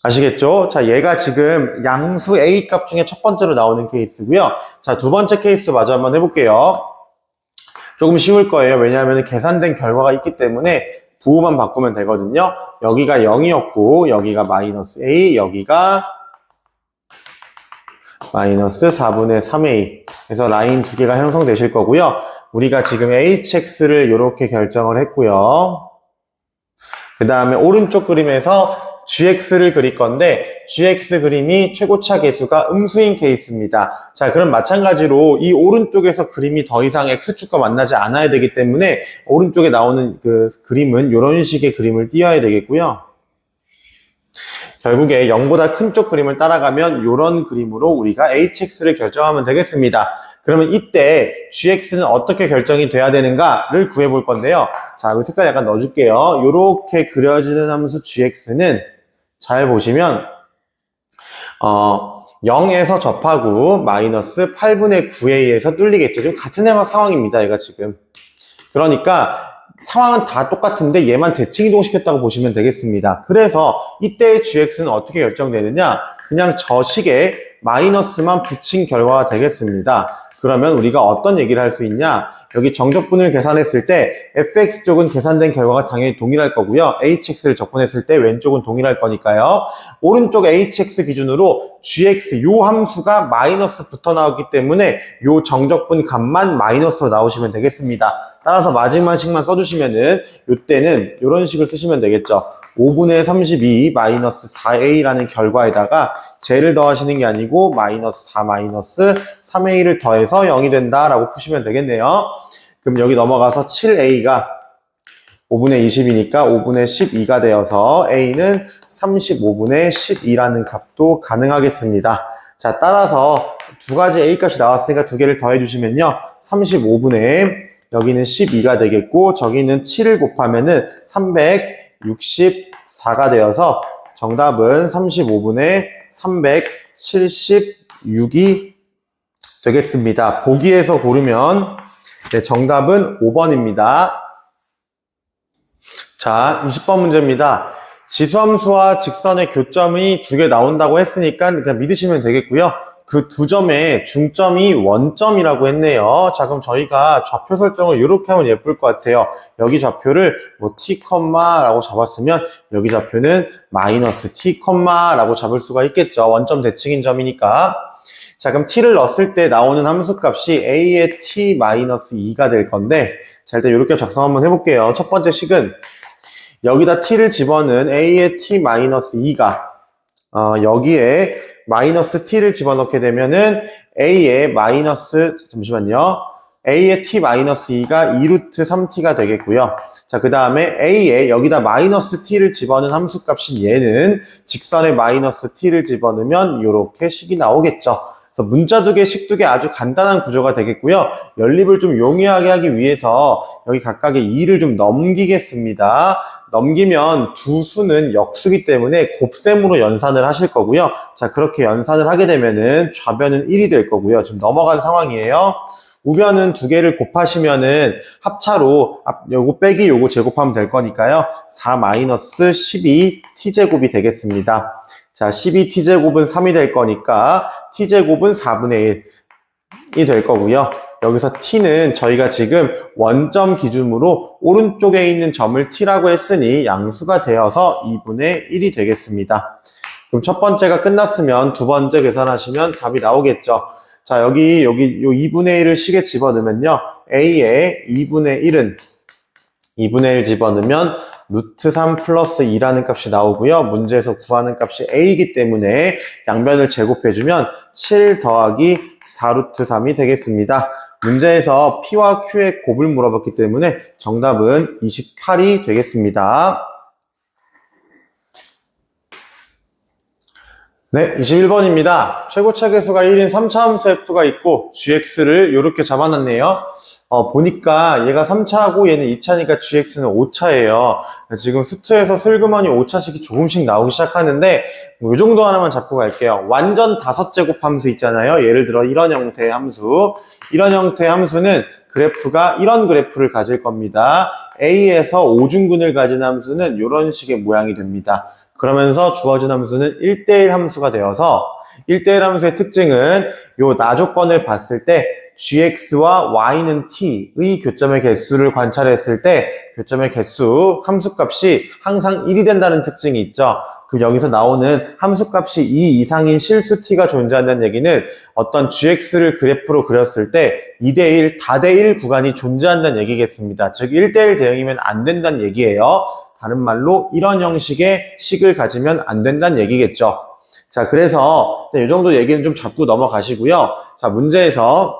아시겠죠? 자, 얘가 지금 양수 A 값 중에 첫 번째로 나오는 케이스고요. 자, 두 번째 케이스도 마저 한번 해볼게요. 조금 쉬울 거예요. 왜냐하면 계산된 결과가 있기 때문에 부호만 바꾸면 되거든요. 여기가 0이었고 여기가 마이너스 A, 여기가 마이너스 4분의 3A. 그래서 라인 두 개가 형성되실 거고요. 우리가 지금 HX를 이렇게 결정을 했고요. 그 다음에 오른쪽 그림에서 GX를 그릴 건데 GX 그림이 최고차 계수가 음수인 케이스입니다. 자, 그럼 마찬가지로 이 오른쪽에서 그림이 더 이상 X축과 만나지 않아야 되기 때문에 오른쪽에 나오는 그 그림은 이런 식의 그림을 띄어야 되겠고요. 결국에 0보다 큰 쪽 그림을 따라가면 이런 그림으로 우리가 HX를 결정하면 되겠습니다. 그러면 이때 GX는 어떻게 결정이 돼야 되는가를 구해볼 건데요. 자, 여기 색깔 약간 넣어줄게요. 이렇게 그려지는 함수 GX는 잘 보시면 0에서 접하고 마이너스 8분의 9a에서 뚫리겠죠. 지금 같은 상황입니다. 얘가 지금. 그러니까 상황은 다 똑같은데 얘만 대칭 이동시켰다고 보시면 되겠습니다. 그래서 이때의 GX는 어떻게 결정되느냐? 그냥 저 식에 마이너스만 붙인 결과가 되겠습니다. 그러면 우리가 어떤 얘기를 할 수 있냐? 여기 정적분을 계산했을 때 fx 쪽은 계산된 결과가 당연히 동일할 거고요. hx를 적분했을 때 왼쪽은 동일할 거니까요. 오른쪽 hx 기준으로 gx 요 함수가 마이너스 붙어 나오기 때문에 요 정적분 값만 마이너스로 나오시면 되겠습니다. 따라서 마지막 식만 써주시면은 요때는 이런 식을 쓰시면 되겠죠. 5분의 32 마이너스 4a라는 결과에다가 제를 더하시는 게 아니고 마이너스 4 마이너스 3a를 더해서 0이 된다라고 푸시면 되겠네요. 그럼 여기 넘어가서 7a가 5분의 20이니까 5분의 12가 되어서 a는 35분의 12라는 값도 가능하겠습니다. 자, 따라서 두 가지 a 값이 나왔으니까 두 개를 더해 주시면요. 35분의 여기는 12가 되겠고 저기는 7을 곱하면은 364가 되어서 정답은 35분의 376이 되겠습니다. 보기에서 고르면 네, 정답은 5번입니다. 자, 20번 문제입니다. 지수함수와 직선의 교점이 두 개 나온다고 했으니까 그냥 믿으시면 되겠고요. 그 두 점의 중점이 원점이라고 했네요. 자, 그럼 저희가 좌표 설정을 이렇게 하면 예쁠 것 같아요. 여기 좌표를 뭐 t, 라고 잡았으면 여기 좌표는 마이너스 t, 라고 잡을 수가 있겠죠. 원점 대칭인 점이니까. 자, 그럼 t를 넣었을 때 나오는 함수값이 a의 t-2가 될 건데 자, 일단 이렇게 작성 한번 해볼게요. 첫 번째 식은 여기다 t를 집어넣은 a의 t-2가 여기에 마이너스 t를 집어넣게 되면은 a의 마이너스 a의 t-2가 2루트 3t가 되겠고요. 자, 그 다음에 a에 여기다 마이너스 t를 집어넣은 함수값인 얘는 직선에 마이너스 t를 집어넣으면 이렇게 식이 나오겠죠. 그래서 문자 두 개, 식 두 개 아주 간단한 구조가 되겠고요. 연립을 좀 용이하게 하기 위해서 여기 각각의 2를 좀 넘기겠습니다. 넘기면 두 수는 역수기 때문에 곱셈으로 연산을 하실 거고요. 자, 그렇게 연산을 하게 되면은 좌변은 1이 될 거고요. 지금 넘어간 상황이에요. 우변은 두 개를 곱하시면은 합차로 요거 빼기 요거 제곱하면 될 거니까요. 4-12 t제곱이 되겠습니다. 자, 12t제곱은 3이 될 거니까 t제곱은 4분의 1이 될 거고요. 여기서 t는 저희가 지금 원점 기준으로 오른쪽에 있는 점을 t라고 했으니 양수가 되어서 2분의 1이 되겠습니다. 그럼 첫 번째가 끝났으면 두 번째 계산하시면 답이 나오겠죠. 자, 여기 요 2분의 1을 식에 집어넣으면요. a의 2분의 1은 2분의 1 집어넣으면 루트 3 플러스 2라는 값이 나오고요. 문제에서 구하는 값이 a이기 때문에 양변을 제곱해주면 7 더하기 4루트 3이 되겠습니다. 문제에서 p와 q의 곱을 물어봤기 때문에 정답은 28이 되겠습니다. 네, 21번입니다. 최고차 계수가 1인 3차 함수 f가 있고 gx를 이렇게 잡아놨네요. 보니까 얘가 3차고 얘는 2차니까 gx는 5차예요. 지금 수트에서 슬그머니 5차식이 조금씩 나오기 시작하는데 이 정도 하나만 잡고 갈게요. 완전 5제곱 함수 있잖아요. 예를 들어 이런 형태의 함수. 이런 형태의 함수는 그래프가 이런 그래프를 가질 겁니다. A에서 오중근을 가진 함수는 이런 식의 모양이 됩니다. 그러면서 주어진 함수는 1대1 함수가 되어서 1대1 함수의 특징은 요 나조건을 봤을 때 gx와 y는 t의 교점의 개수를 관찰했을 때 교점의 개수 함수값이 항상 1이 된다는 특징이 있죠. 그럼 여기서 나오는 함수값이 2 이상인 실수 t가 존재한다는 얘기는 어떤 gx를 그래프로 그렸을 때 2대1, 다대1 구간이 존재한다는 얘기겠습니다. 즉 1대1 대응이면 안 된다는 얘기예요. 다른 말로 이런 형식의 식을 가지면 안 된다는 얘기겠죠. 자, 그래서 이 정도 얘기는 좀 잡고 넘어가시고요. 자, 문제에서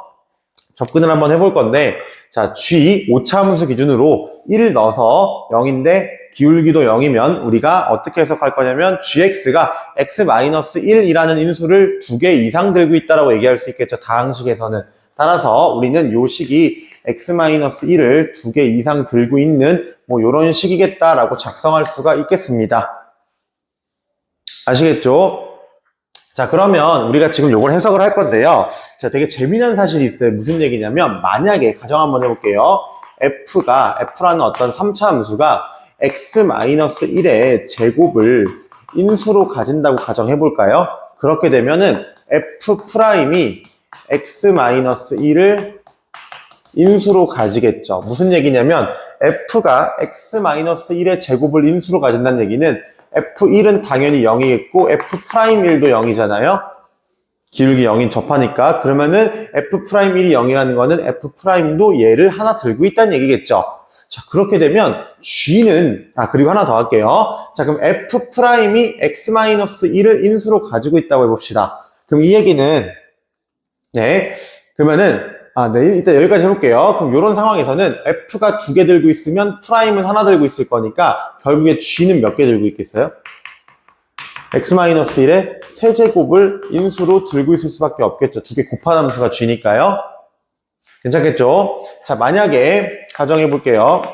접근을 한번 해볼 건데, 자, g 오차함수 기준으로 1을 넣어서 0인데 기울기도 0이면 우리가 어떻게 해석할 거냐면 gx가 x-1이라는 인수를 2개 이상 들고 있다라고 얘기할 수 있겠죠. 다항식에서는. 따라서 우리는 요 식이 x-1을 2개 이상 들고 있는 뭐 요런 식이겠다라고 작성할 수가 있겠습니다. 아시겠죠? 자, 그러면 우리가 지금 요걸 해석을 할 건데요. 자, 되게 재미난 사실이 있어요. 무슨 얘기냐면, 만약에 가정 한번 해볼게요. F라는 어떤 3차 함수가 x-1의 제곱을 인수로 가진다고 가정해볼까요? 그렇게 되면은 F'이 x-1을 인수로 가지겠죠. 무슨 얘기냐면, F가 x-1의 제곱을 인수로 가진다는 얘기는 F1은 당연히 0이겠고 F'1도 0이잖아요. 기울기 0인 접하니까. 그러면은 F'1이 0이라는 거는 F'도 얘를 하나 들고 있다는 얘기겠죠. 자, 그렇게 되면 G는 그리고 하나 더 할게요. 자, 그럼 F'이 x-1을 인수로 가지고 있다고 해봅시다. 그럼 이 얘기는 그러면은 네, 일단 여기까지 해볼게요. 그럼 이런 상황에서는 F가 2개 들고 있으면 프라임은 하나 들고 있을 거니까 결국에 G는 몇 개 들고 있겠어요? x-1의 세제곱을 인수로 들고 있을 수밖에 없겠죠. 2개 곱한 함수가 G니까요. 괜찮겠죠? 자, 만약에 가정해볼게요.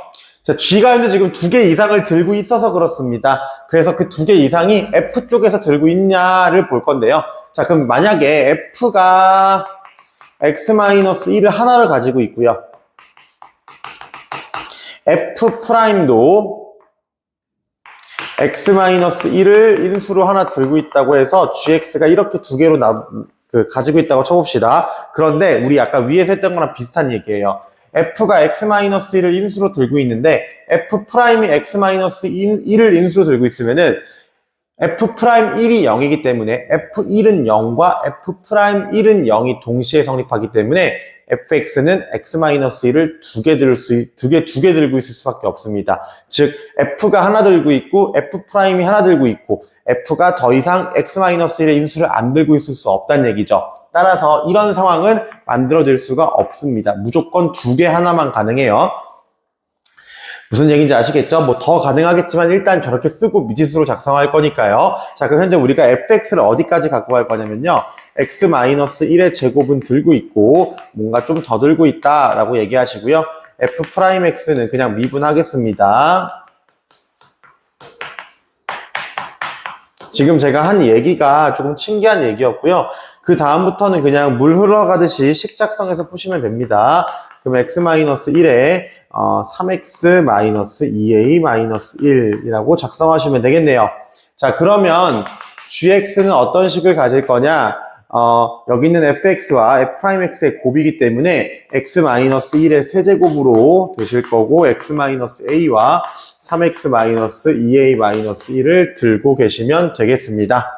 자, G가 현재 지금 2개 이상을 들고 있어서 그렇습니다. 그래서 그 2개 이상이 F 쪽에서 들고 있냐를 볼 건데요. 자, 그럼 만약에 F가 x-1을 하나를 가지고 있고요. F'도 x-1을 인수로 하나 들고 있다고 해서 gx가 이렇게 2개로 가지고 있다고 쳐봅시다. 그런데 우리 아까 위에서 했던 거랑 비슷한 얘기예요. F가 x-1을 인수로 들고 있는데 F'이 x-1을 인수로 들고 있으면은 F'1이 0이기 때문에 F1은 0과 F'1은 0이 동시에 성립하기 때문에 fx는 x-1을 2개 들고 있을 수밖에 없습니다. 즉, f가 하나 들고 있고 F'이 하나 들고 있고 f가 더 이상 x-1의 인수를 안 들고 있을 수 없다는 얘기죠. 따라서 이런 상황은 만들어질 수가 없습니다. 무조건 2개 하나만 가능해요. 무슨 얘기인지 아시겠죠? 뭐 더 가능하겠지만 일단 저렇게 쓰고 미지수로 작성할 거니까요. 자, 그럼 현재 우리가 fx를 어디까지 갖고 갈 거냐면요. x-1의 제곱은 들고 있고 뭔가 좀 더 들고 있다라고 얘기하시고요. f'x는 그냥 미분하겠습니다. 지금 제가 한 얘기가 조금 신기한 얘기였고요. 그 다음부터는 그냥 물 흘러가듯이 식 작성해서 푸시면 됩니다. 그럼 x-1에 3x-2a-1이라고 작성하시면 되겠네요. 자, 그러면 gx는 어떤 식을 가질 거냐? 여기 있는 fx와 f'x의 곱이기 때문에 x-1의 세제곱으로 되실 거고 x-a와 3x-2a-1을 들고 계시면 되겠습니다.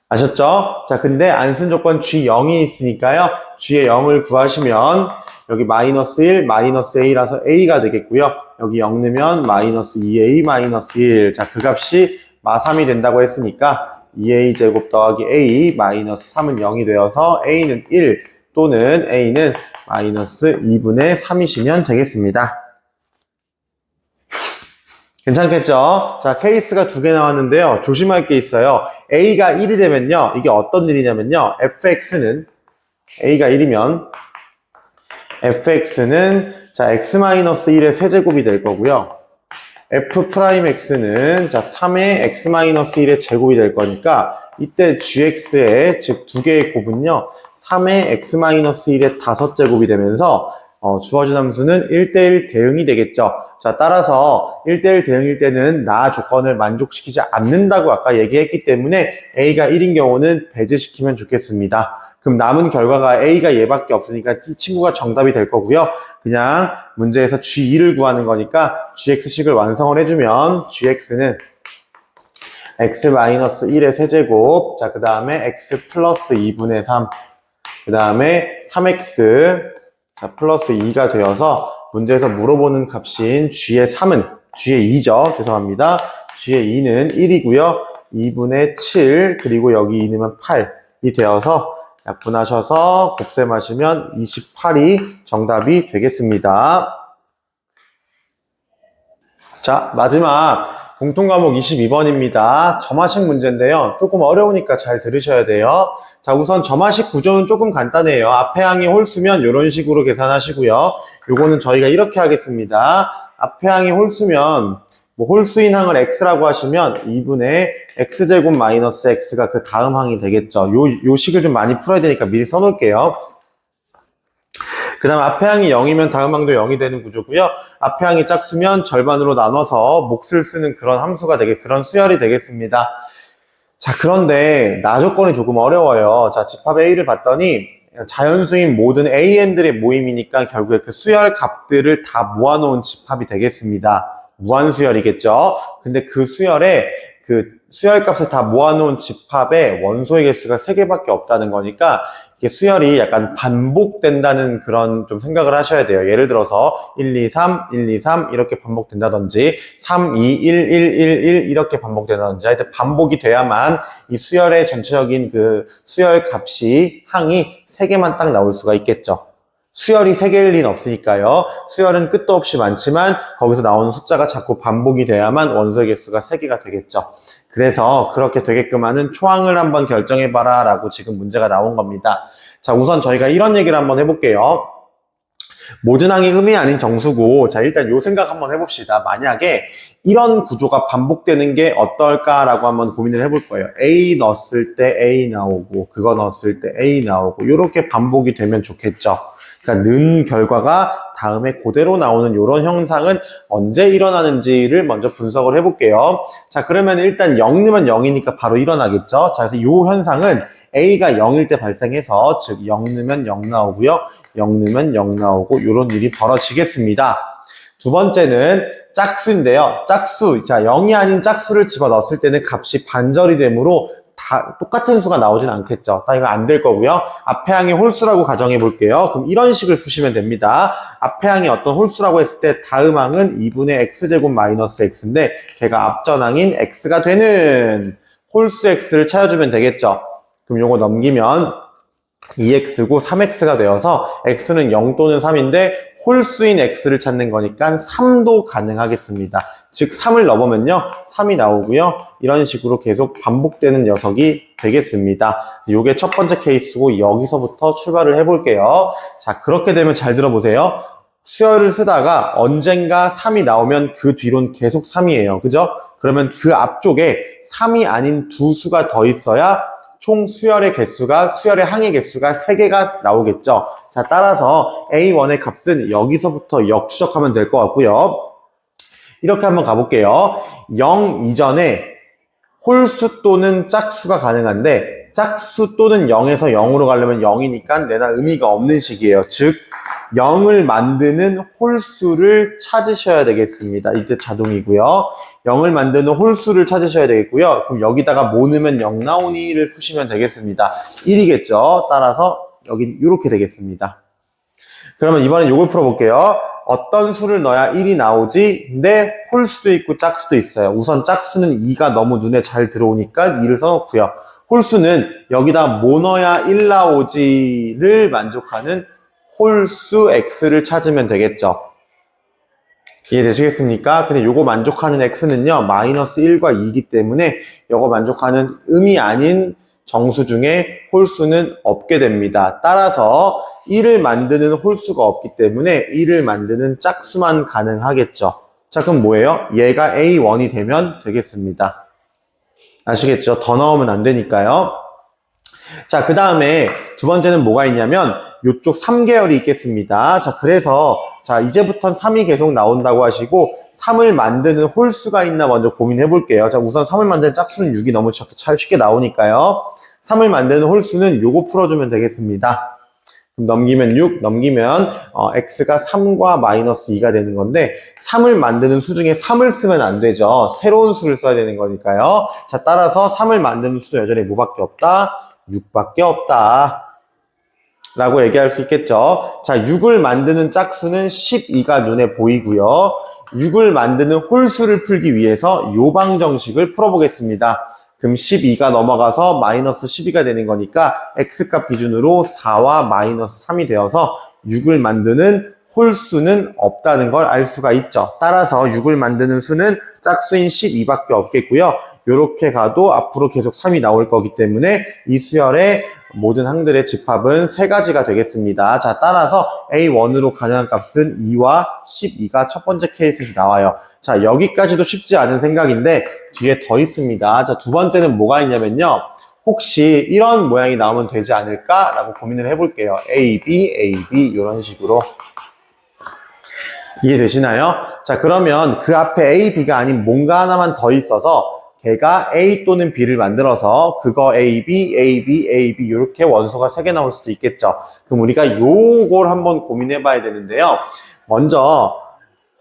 아셨죠? 자, 근데 안 쓴 조건 g0이 있으니까요. g의 0을 구하시면 여기 -1, -a라서 a가 되겠고요. 여기 0 넣으면 -2a, -1. 자, 그 값이 마3이 된다고 했으니까 2a 제곱 더하기 a, -3은 0이 되어서 a는 1 또는 a는 -2분의 3이시면 되겠습니다. 괜찮겠죠? 자, 케이스가 2개 나왔는데요. 조심할 게 있어요. a가 1이 되면요. 이게 어떤 일이냐면요. fx는 a가 1이면 fx는 자, x-1의 세제곱이 될 거고요. f'x는 자, 3의 x-1의 제곱이 될 거니까 이때 gx의 즉 2개의 곱은요. 3의 x-1의 5제곱이 되면서 주어진 함수는 1대1 대응이 되겠죠. 자, 따라서 1대1 대응일 때는 나 조건을 만족시키지 않는다고 아까 얘기했기 때문에 A가 1인 경우는 배제시키면 좋겠습니다. 그럼 남은 결과가 A가 얘밖에 없으니까 이 친구가 정답이 될 거고요. 그냥 문제에서 G2를 구하는 거니까 GX식을 완성을 해주면 GX는 X-1의 세제곱, 자, 그 다음에 X 플러스 2분의 3, 그 다음에 3X, 자, 플러스 2가 되어서 문제에서 물어보는 값인 G의 3은, G의 2죠. 죄송합니다. G의 2는 1이고요. 2분의 7, 그리고 여기 2넣으면 8이 되어서 약분하셔서 곱셈하시면 28이 정답이 되겠습니다. 자, 마지막 공통과목 22번입니다. 점화식 문제인데요. 조금 어려우니까 잘 들으셔야 돼요. 자, 우선 점화식 구조는 조금 간단해요. 앞에 항이 홀수면 이런 식으로 계산하시고요. 요거는 저희가 이렇게 하겠습니다. 앞에 항이 홀수면 홀수인 항을 x라고 하시면 2분의 x제곱 마이너스 x가 그 다음 항이 되겠죠. 요 식을 좀 많이 풀어야 되니까 미리 써놓을게요. 그 다음 앞에 항이 0이면 다음 항도 0이 되는 구조고요. 앞에 항이 짝수면 절반으로 나눠서 몫을 쓰는 그런 함수가 그런 수열이 되겠습니다. 자, 그런데 나 조건이 조금 어려워요. 자, 집합 A를 봤더니 자연수인 모든 AN들의 모임이니까 결국에 그 수열 값들을 다 모아놓은 집합이 되겠습니다. 무한수열이겠죠. 근데 그 수열에 그 수열값을 다 모아놓은 집합의 원소의 개수가 3개밖에 없다는 거니까 이게 수열이 약간 반복된다는 그런 좀 생각을 하셔야 돼요. 예를 들어서 1, 2, 3, 1, 2, 3 이렇게 반복된다든지 3, 2, 1, 1, 1, 1 이렇게 반복된다든지 하여튼 반복이 돼야만 이 수열의 전체적인 그 수열 값이 항이 3개만 딱 나올 수가 있겠죠. 수열이 3개일 리는 없으니까요. 수열은 끝도 없이 많지만 거기서 나오는 숫자가 자꾸 반복이 돼야만 원소의 개수가 3개가 되겠죠. 그래서 그렇게 되게끔 하는 초항을 한번 결정해봐라 라고 지금 문제가 나온 겁니다. 자, 우선 저희가 이런 얘기를 한번 해볼게요. 모든 항이 음이 아닌 정수고, 자, 일단 요 생각 한번 해봅시다. 만약에 이런 구조가 반복되는 게 어떨까라고 한번 고민을 해볼 거예요. A 넣었을 때 A 나오고, 그거 넣었을 때 A 나오고, 요렇게 반복이 되면 좋겠죠. 그러니까 는 결과가 다음에 그대로 나오는 이런 형상은 언제 일어나는지를 먼저 분석을 해볼게요. 자, 그러면 일단 0 넣으면 0이니까 바로 일어나겠죠. 자, 그래서 이 현상은 A가 0일 때 발생해서 즉 0 넣으면 0 나오고요. 0 넣으면 0 나오고 이런 일이 벌어지겠습니다. 두 번째는 짝수인데요. 짝수, 자 0이 아닌 짝수를 집어넣었을 때는 값이 반절이 되므로 다 똑같은 수가 나오진 않겠죠. 이거 안 될 거고요. 앞에 항이 홀수라고 가정해 볼게요. 그럼 이런 식을 푸시면 됩니다. 앞에 항이 어떤 홀수라고 했을 때 다음 항은 2분의 x제곱 마이너스 x인데 걔가 앞전 항인 x가 되는 홀수 x를 찾아주면 되겠죠. 그럼 요거 넘기면 2x고 3x가 되어서 x는 0 또는 3인데 홀수인 x를 찾는 거니까 3도 가능하겠습니다. 즉 3을 넣어보면요 3이 나오고요. 이런 식으로 계속 반복되는 녀석이 되겠습니다. 이게 첫 번째 케이스고 여기서부터 출발을 해볼게요. 자, 그렇게 되면 잘 들어보세요. 수열을 쓰다가 언젠가 3이 나오면 그 뒤로는 계속 3이에요. 그죠? 그러면 그 앞쪽에 3이 아닌 두 수가 더 있어야 총 수열의 항의 개수가 3개가 나오겠죠. 자, 따라서 A1의 값은 여기서부터 역추적하면 될 것 같고요. 이렇게 한번 가볼게요. 0 이전에 홀수 또는 짝수가 가능한데 짝수 또는 0에서 0으로 가려면 0이니까 내나 의미가 없는 식이에요. 즉 0을 만드는 홀수를 찾으셔야 되겠습니다. 이때 자동이고요. 0을 만드는 홀수를 찾으셔야 되겠고요. 그럼 여기다가 뭐 넣으면 0 나오니를 푸시면 되겠습니다. 1이겠죠. 따라서 여기 이렇게 되겠습니다. 그러면 이번엔 이걸 풀어볼게요. 어떤 수를 넣어야 1이 나오지? 근데 홀수도 있고 짝수도 있어요. 우선 짝수는 2가 너무 눈에 잘 들어오니까 2를 써놓고요. 홀수는 여기다 뭐 넣어야 1 나오지를 만족하는 홀수 x를 찾으면 되겠죠. 이해되시겠습니까? 근데 요거 만족하는 x는요, 마이너스 1과 2이기 때문에 요거 만족하는 음이 아닌 정수 중에 홀수는 없게 됩니다. 따라서 1을 만드는 홀수가 없기 때문에 1을 만드는 짝수만 가능하겠죠. 자, 그럼 뭐예요? 얘가 A1이 되면 되겠습니다. 아시겠죠? 더 넣으면 안 되니까요. 자, 그 다음에 두 번째는 뭐가 있냐면 요쪽 3계열이 있겠습니다. 자, 그래서 자, 이제부턴 3이 계속 나온다고 하시고 3을 만드는 홀수가 있나 먼저 고민해 볼게요. 자, 우선 3을 만드는 짝수는 6이 너무 쉽게 나오니까요. 3을 만드는 홀수는 요거 풀어주면 되겠습니다. 그럼 넘기면 6, 넘기면 x가 3과 마이너스 2가 되는 건데 3을 만드는 수 중에 3을 쓰면 안 되죠. 새로운 수를 써야 되는 거니까요. 자, 따라서 3을 만드는 수도 여전히 뭐밖에 없다? 6밖에 없다. 라고 얘기할 수 있겠죠. 자, 6을 만드는 짝수는 12가 눈에 보이고요. 6을 만드는 홀수를 풀기 위해서 요방정식을 풀어보겠습니다. 그럼 12가 넘어가서 마이너스 12가 되는 거니까 x값 기준으로 4와 마이너스 3이 되어서 6을 만드는 홀수는 없다는 걸 알 수가 있죠. 따라서 6을 만드는 수는 짝수인 12밖에 없겠고요. 이렇게 가도 앞으로 계속 3이 나올 거기 때문에 이 수열의 모든 항들의 집합은 3가지가 되겠습니다. 자, 따라서 A1으로 가능한 값은 2와 12가 첫 번째 케이스에서 나와요. 자, 여기까지도 쉽지 않은 생각인데 뒤에 더 있습니다. 자, 두 번째는 뭐가 있냐면요. 혹시 이런 모양이 나오면 되지 않을까라고 고민을 해볼게요. A, B, A, B 이런 식으로. 이해되시나요? 자, 그러면 그 앞에 A, B가 아닌 뭔가 하나만 더 있어서 걔가 A 또는 B를 만들어서 그거 A, B, A, B, A, B 이렇게 원소가 3개 나올 수도 있겠죠. 그럼 우리가 요걸 한번 고민해 봐야 되는데요. 먼저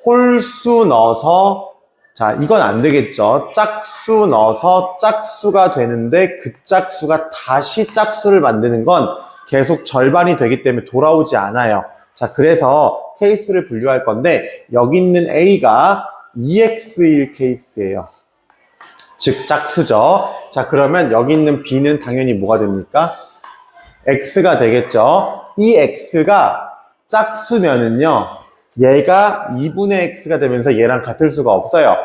홀수 넣어서 자, 이건 안 되겠죠. 짝수 넣어서 짝수가 되는데 그 짝수가 다시 짝수를 만드는 건 계속 절반이 되기 때문에 돌아오지 않아요. 자, 그래서 케이스를 분류할 건데 여기 있는 A가 EX일 케이스예요. 즉 짝수죠. 자, 그러면 여기 있는 B는 당연히 뭐가 됩니까? X가 되겠죠. 이 X가 짝수면은요, 얘가 2분의 X가 되면서 얘랑 같을 수가 없어요.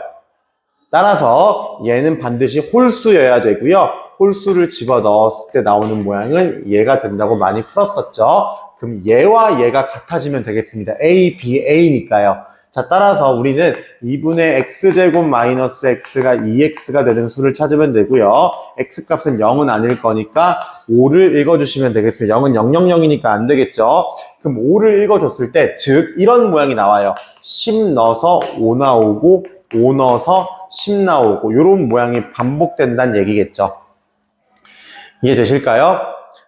따라서 얘는 반드시 홀수여야 되고요. 홀수를 집어넣었을 때 나오는 모양은 얘가 된다고 많이 풀었었죠. 그럼 얘와 얘가 같아지면 되겠습니다. A, B, A니까요. 자, 따라서 우리는 2분의 x제곱 마이너스 x가 2x가 되는 수를 찾으면 되고요. x값은 0은 아닐 거니까 5를 읽어주시면 되겠습니다. 0은 000이니까 안 되겠죠. 그럼 5를 읽어줬을 때, 즉 이런 모양이 나와요. 10 넣어서 5 나오고 5 넣어서 10 나오고 이런 모양이 반복된다는 얘기겠죠. 이해되실까요?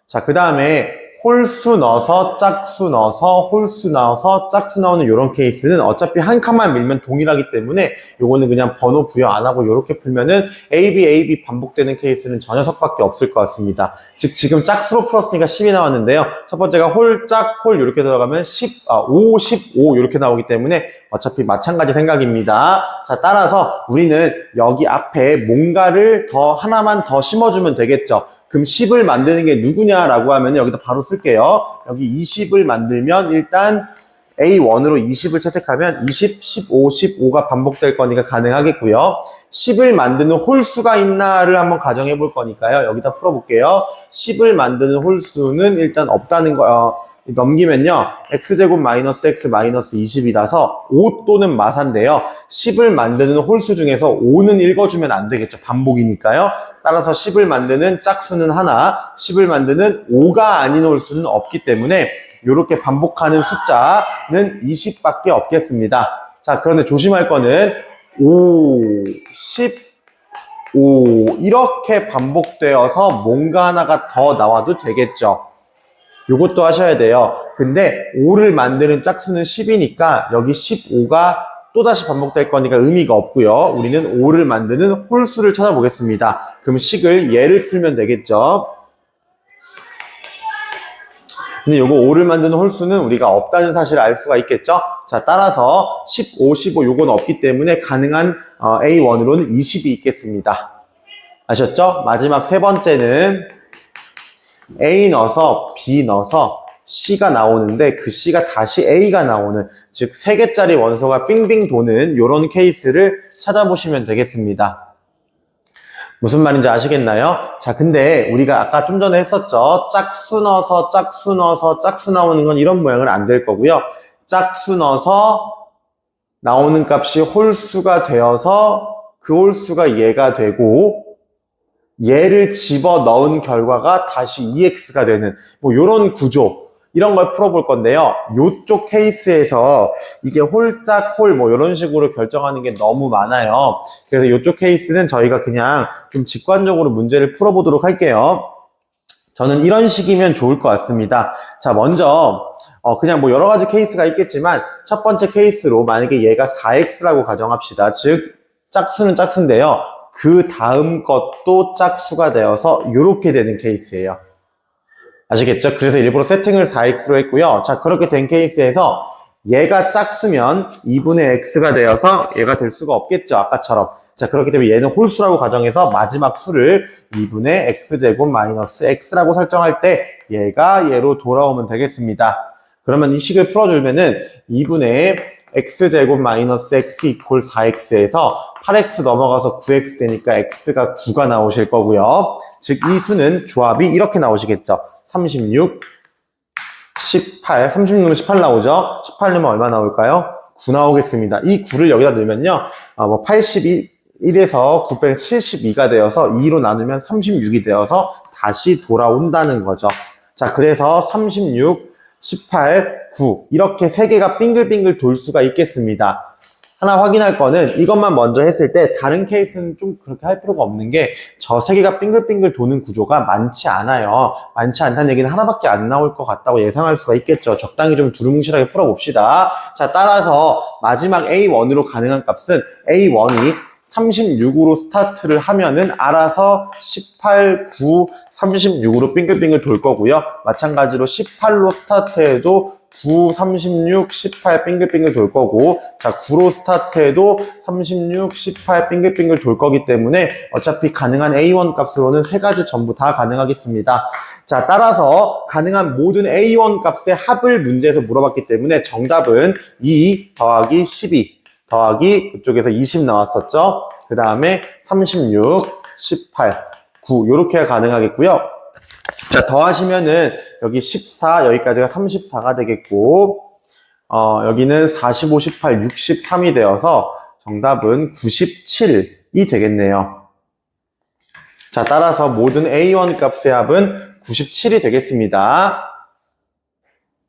자, 그 다음에 홀수 넣어서 짝수 넣어서 홀수 넣어서 짝수 나오는 이런 케이스는 어차피 한 칸만 밀면 동일하기 때문에 요거는 그냥 번호 부여 안 하고 이렇게 풀면은 AB 반복되는 케이스는 저 녀석밖에 없을 것 같습니다. 즉 지금 짝수로 풀었으니까 10이 나왔는데요. 첫 번째가 홀, 짝, 홀 이렇게 들어가면 5, 15 이렇게 나오기 때문에 어차피 마찬가지 생각입니다. 자, 따라서 우리는 여기 앞에 뭔가를 더 하나만 더 심어주면 되겠죠. 그럼 10을 만드는 게 누구냐라고 하면 여기다 바로 쓸게요. 여기 20을 만들면 일단 A1으로 20을 채택하면 20, 15, 15가 반복될 거니까 가능하겠고요. 10을 만드는 홀수가 있나를 한번 가정해 볼 거니까요. 여기다 풀어볼게요. 10을 만드는 홀수는 일단 없다는 거 넘기면요. x제곱 마이너스 x 마이너스 20이라서 5 또는 마사인데요. 10을 만드는 홀수 중에서 5는 읽어주면 안 되겠죠. 반복이니까요. 따라서 10을 만드는 짝수는 하나, 10을 만드는 5가 아닌 홀수는 없기 때문에 이렇게 반복하는 숫자는 20밖에 없겠습니다. 자, 그런데 조심할 거는 5, 15 이렇게 반복되어서 뭔가 하나가 더 나와도 되겠죠. 요것도 하셔야 돼요. 근데 5를 만드는 짝수는 10이니까 여기 15가 또다시 반복될 거니까 의미가 없고요. 우리는 5를 만드는 홀수를 찾아보겠습니다. 그럼 식을 얘를 풀면 되겠죠. 근데 요거 5를 만드는 홀수는 우리가 없다는 사실을 알 수가 있겠죠. 자, 따라서 15, 15 요건 없기 때문에 가능한 A1으로는 20이 있겠습니다. 아셨죠? 마지막 세 번째는 A 넣어서 B 넣어서 C가 나오는데 그 C가 다시 A가 나오는, 즉 3개짜리 원소가 빙빙 도는 이런 케이스를 찾아보시면 되겠습니다. 무슨 말인지 아시겠나요? 자, 근데 우리가 아까 좀 전에 했었죠. 짝수 넣어서 짝수 넣어서 짝수 나오는 건 이런 모양은 안 될 거고요. 짝수 넣어서 나오는 값이 홀수가 되어서 그 홀수가 얘가 되고 얘를 집어 넣은 결과가 다시 EX가 되는 뭐 이런 구조. 이런 걸 풀어볼 건데요. 요쪽 케이스에서 이게 홀짝 홀 뭐 이런 식으로 결정하는 게 너무 많아요. 그래서 요쪽 케이스는 저희가 그냥 좀 직관적으로 문제를 풀어보도록 할게요. 저는 이런 식이면 좋을 것 같습니다. 자, 먼저 그냥 뭐 여러 가지 케이스가 있겠지만 첫 번째 케이스로 만약에 얘가 4x라고 가정합시다. 즉 짝수는 짝수인데요. 그 다음 것도 짝수가 되어서 이렇게 되는 케이스예요. 아시겠죠? 그래서 일부러 세팅을 4x로 했고요. 자, 그렇게 된 케이스에서 얘가 짝수면 2분의 x가 되어서 얘가 될 수가 없겠죠. 아까처럼. 자, 그렇기 때문에 얘는 홀수라고 가정해서 마지막 수를 2분의 x제곱 마이너스 x라고 설정할 때 얘가 얘로 돌아오면 되겠습니다. 그러면 이 식을 풀어주면은 2분의 x제곱 마이너스 x 이퀄 4x에서 8x 넘어가서 9x 되니까 x가 9가 나오실 거고요. 즉 이 수는 조합이 이렇게 나오시겠죠. 36, 18, 36은 18 나오죠. 18 넣으면 얼마 나올까요? 9 나오겠습니다. 이 9를 여기다 넣으면요. 81에서 9 빼면 72가 되어서 2로 나누면 36이 되어서 다시 돌아온다는 거죠. 자, 그래서 36, 18, 9 이렇게 세 개가 빙글빙글 돌 수가 있겠습니다. 하나 확인할 거는 이것만 먼저 했을 때 다른 케이스는 좀 그렇게 할 필요가 없는 게 저 세 개가 빙글빙글 도는 구조가 많지 않아요. 많지 않다는 얘기는 하나밖에 안 나올 것 같다고 예상할 수가 있겠죠. 적당히 좀 두루뭉실하게 풀어봅시다. 자, 따라서 마지막 A1으로 가능한 값은 A1이 36으로 스타트를 하면은 알아서 18, 9, 36으로 빙글빙글 돌 거고요. 마찬가지로 18로 스타트해도 9, 36, 18 빙글빙글 돌 거고, 자, 9로 스타트해도 36, 18 빙글빙글 돌 거기 때문에 어차피 가능한 A1 값으로는 세 가지 전부 다 가능하겠습니다. 자, 따라서 가능한 모든 A1 값의 합을 문제에서 물어봤기 때문에 정답은 2 더하기 12 더하기 이쪽에서 20 나왔었죠. 그 다음에 36, 18, 9 이렇게 가능하겠고요. 자, 더하시면은 여기 14, 여기까지가 34가 되겠고 여기는 45, 18, 63이 되어서 정답은 97이 되겠네요. 자, 따라서 모든 A1 값의 합은 97이 되겠습니다.